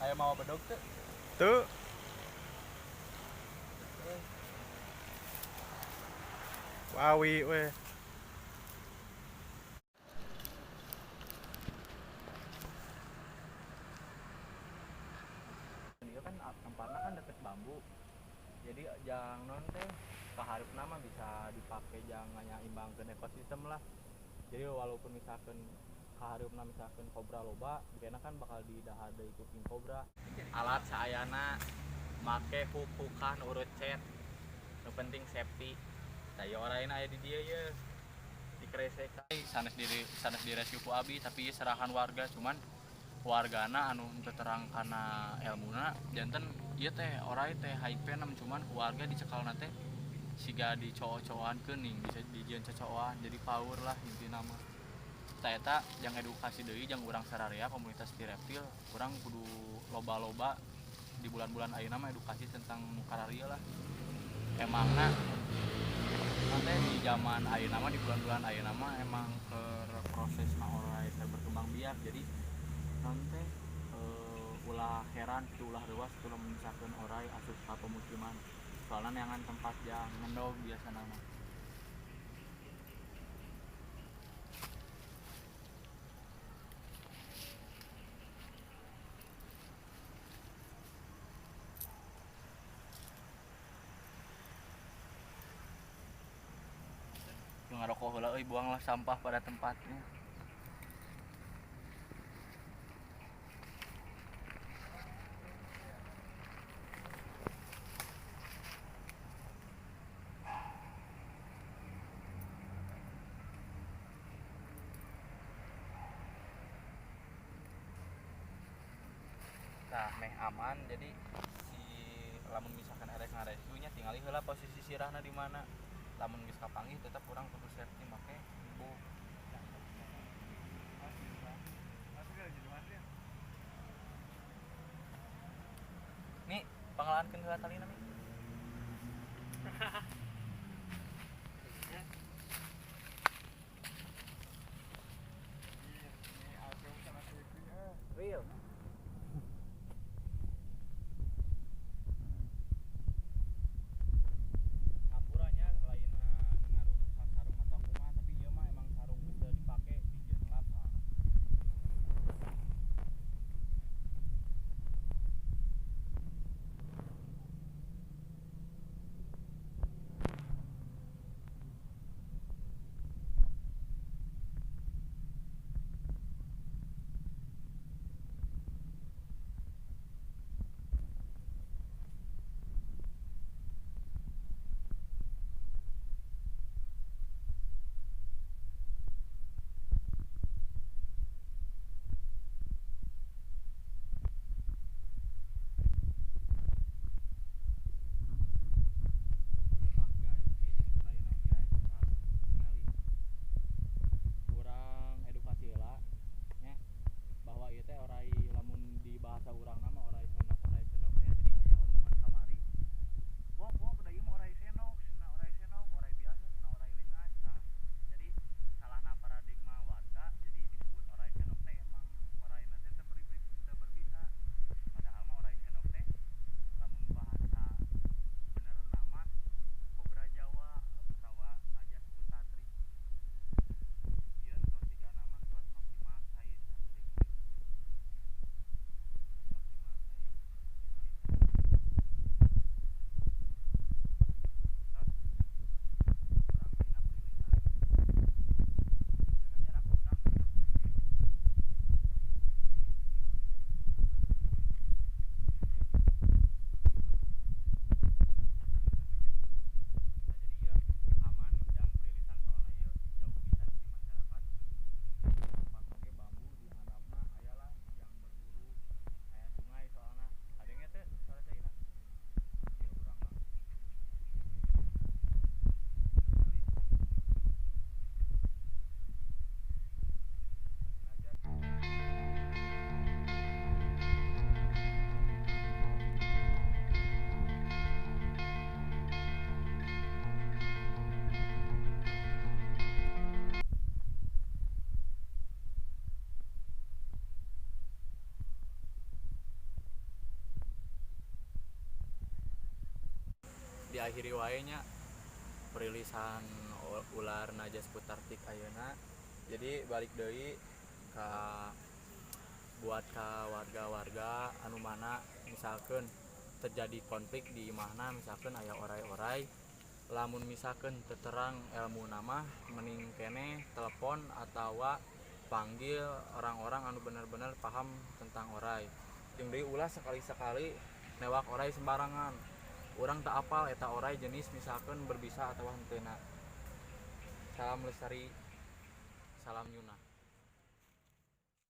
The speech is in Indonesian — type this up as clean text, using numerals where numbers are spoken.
Aya mau bedog teu? Tuh, wawi weh. Dia kan tempatnya kan deket bambu. Jadi jang non teh kaharepna mah bisa dipakai jangan imbangkeun ekosistem lah. Jadi walaupun misalkan kaharepna misalkan kobra loba, dikena kan bakal didahar deui ku king kobra. Alat saayana make hukukan urut cet. Nu penting safety. Tah orain aya di dieu ye. Dikeresekan sanes di rescue ku abi tapi ieu serahan warga cuman wargana anu teu terang kana elmuna janten ieu teh orai teh hype-na cuman warga dicekalna teh siga dicoo-cooan keuning bisa dijieun cocoan jadi power lah intina mah. Tah eta jang edukasi deui jang urang sararea komunitas ti reptil urang kudu loba-loba di bulan-bulan ayeuna mah edukasi tentang nukararia lah. Emangna nanti di zaman ayeuna mah di bulan-bulan ayeuna mah emang prosesna orai berkembang biak jadi nanti ulah heran itu ulah ruas itu memisahkan orai asup ka pemukiman soalnya neangan tempat yang ngendog biasa nama ngarokok heula euy buanglah sampah pada tempatnya. Nah meh aman jadi si lamun misalkan erek ngareskunya tinggali heula posisi sirahna di mana lamun geus kapanggih tetap urang kudu safety make bu nih pangalaankeun heula talina nih. Real. Ngamburannya lain ngaruruk sarung atau kumaha tapi ieu mah emang sarung geus teu dipake dijieun lap soalna. diakhiri wae nya perilisan ular najas putar tik ayeuna. Jadi balik deui ka buat ka warga-warga anu mana misalkan terjadi konflik di imahna, misalkan aya orai-orai, lamun misalkan terterang ilmu nama mending kene telepon atau panggil orang-orang anu bener-bener paham tentang orai. Jeung deui ulah sekali-sekali newak orai sembarangan. Urang tak apal eta orai jenis misalkan berbisa atau henteuna. Salam lestari, salam Yuna.